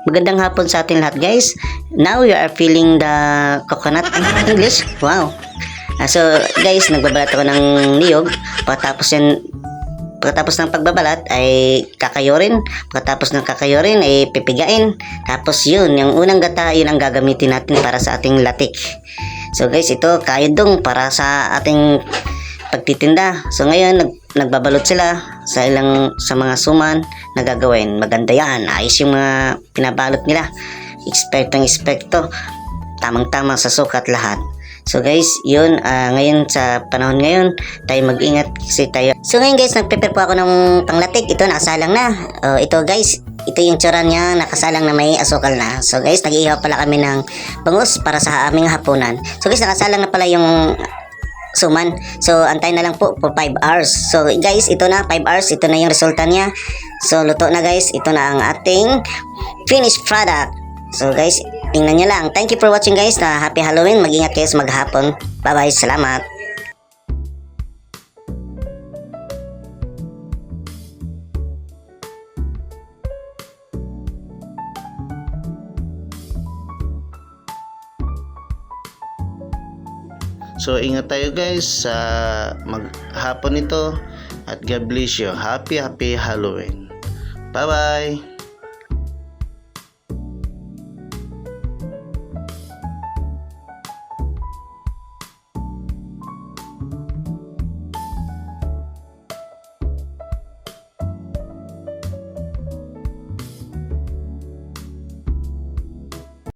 Magandang hapon sa ating lahat, guys. Now you are feeling the coconut English. Wow. So guys, nagbabalat ako ng niyog. Pagkatapos ng pagbabalat ay kakayurin. Pagkatapos ng kakayurin ay pipigain. Tapos yun, yung unang gata, yun ang gagamitin natin para sa ating latik. So guys, ito kayodong para sa ating pagtitinda. So ngayon, nagbabalot sila sa mga suman na gagawin. Maganda yan. Ayos yung mga pinabalot nila. Ekspektong-ekspekto. Tamang-tama sa sukat lahat. So guys, yun, ngayon sa panahon ngayon, tayo mag-ingat kasi tayo. So ngayon guys, nagprepare po ako ng panglatik. Ito, nakasalang na. Ito guys, ito yung tsura niya, nakasalang na may asukal na. So guys, nag-ihaw pala kami ng bangus para sa aming hapunan. So guys, nakasalang na pala yung suman. So antay na lang po for 5 hours. So guys, ito na 5 hours, ito na yung resulta niya. So luto na guys, ito na ang ating finished product. So guys, tingnan nyo lang. Thank you for watching guys. Happy Halloween. Mag-ingat kayo sa maghapon. Bye bye. Salamat. So ingat tayo guys sa maghapon ito at God bless you. Happy Halloween. Bye bye.